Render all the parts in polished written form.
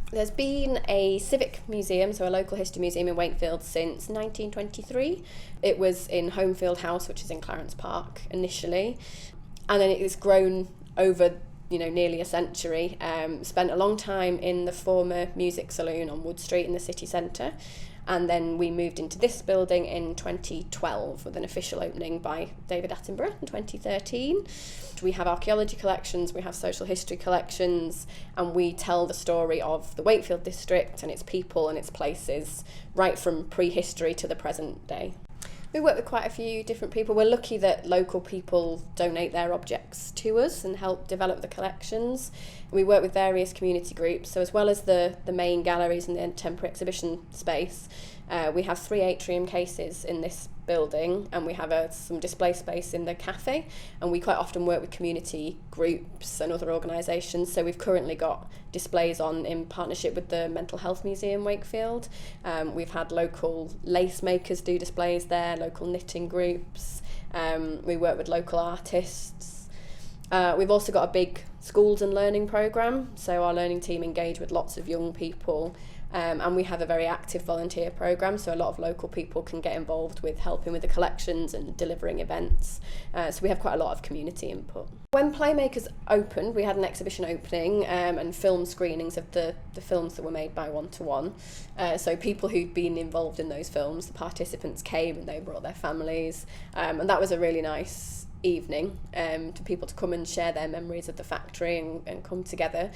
There's been a civic museum, so a local history museum in Wakefield since 1923. It was in Homefield House, which is in Clarence Park initially, and then it's grown over nearly a century. Spent a long time in the former music saloon on Wood Street in the city centre, and then we moved into this building in 2012 with an official opening by David Attenborough in 2013. We have archaeology collections, we have social history collections, and we tell the story of the Wakefield district and its people and its places right from prehistory to the present day. We work with quite a few different people. We're lucky that local people donate their objects to us and help develop the collections. We work with various community groups, so as well as the main galleries and the temporary exhibition space, we have 3 atrium cases in this building, and we have some display space in the cafe, and we quite often work with community groups and other organisations. So we've currently got displays on in partnership with the Mental Health Museum Wakefield. We've had local lace makers do displays there, local knitting groups. We work with local artists. We've also got a big schools and learning programme, so our learning team engage with lots of young people. And we have a very active volunteer programme, so a lot of local people can get involved with helping with the collections and delivering events. So we have quite a lot of community input. When Playmakers opened, we had an exhibition opening and film screenings of the films that were made by One to One. So people who'd been involved in those films, the participants came and they brought their families, and that was a really nice evening to people to come and share their memories of the factory and come together.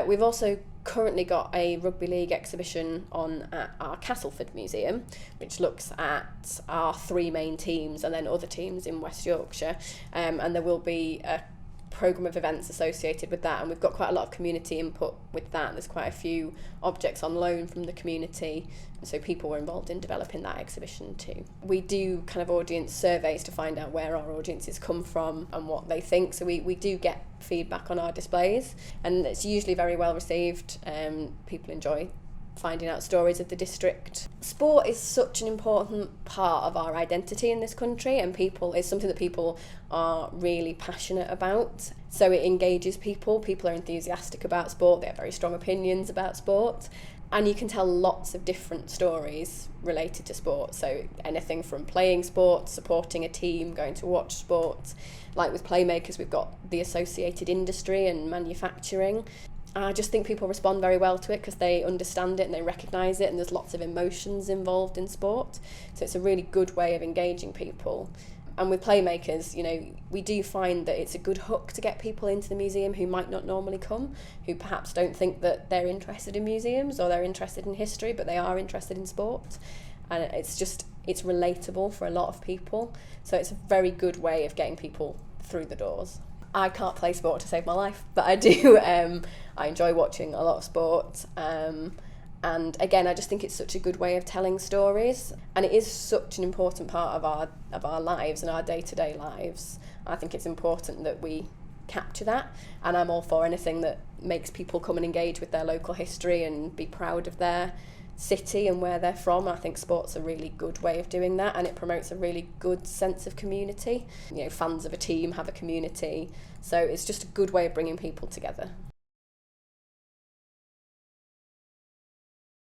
We've also currently got a rugby league exhibition on at our Castleford Museum, which looks at our 3 main teams and then other teams in West Yorkshire, and there will be a programme of events associated with that, and we've got quite a lot of community input with that. There's quite a few objects on loan from the community, so people were involved in developing that exhibition too. We do kind of audience surveys to find out where our audiences come from and what they think, so we do get feedback on our displays, and it's usually very well received. People enjoy finding out stories of the district. Sport is such an important part of our identity in this country, and it's something that people are really passionate about. So it engages people. People are enthusiastic about sport. They have very strong opinions about sport. And you can tell lots of different stories related to sport. So anything from playing sport, supporting a team, going to watch sport. Like with Playmakers, we've got the associated industry and manufacturing. I just think people respond very well to it because they understand it and they recognise it, and there's lots of emotions involved in sport. So it's a really good way of engaging people. And with Playmakers, we do find that it's a good hook to get people into the museum who might not normally come, who perhaps don't think that they're interested in museums or they're interested in history, but they are interested in sport. And it's relatable for a lot of people. So it's a very good way of getting people through the doors. I can't play sport to save my life, but I do. I enjoy watching a lot of sport. And again, I just think it's such a good way of telling stories, and it is such an important part of our lives and our day-to-day lives. I think it's important that we capture that, and I'm all for anything that makes people come and engage with their local history and be proud of their city and where they're from. I think sport's a really good way of doing that, and it promotes a really good sense of community. Fans of a team have a community, so it's just a good way of bringing people together.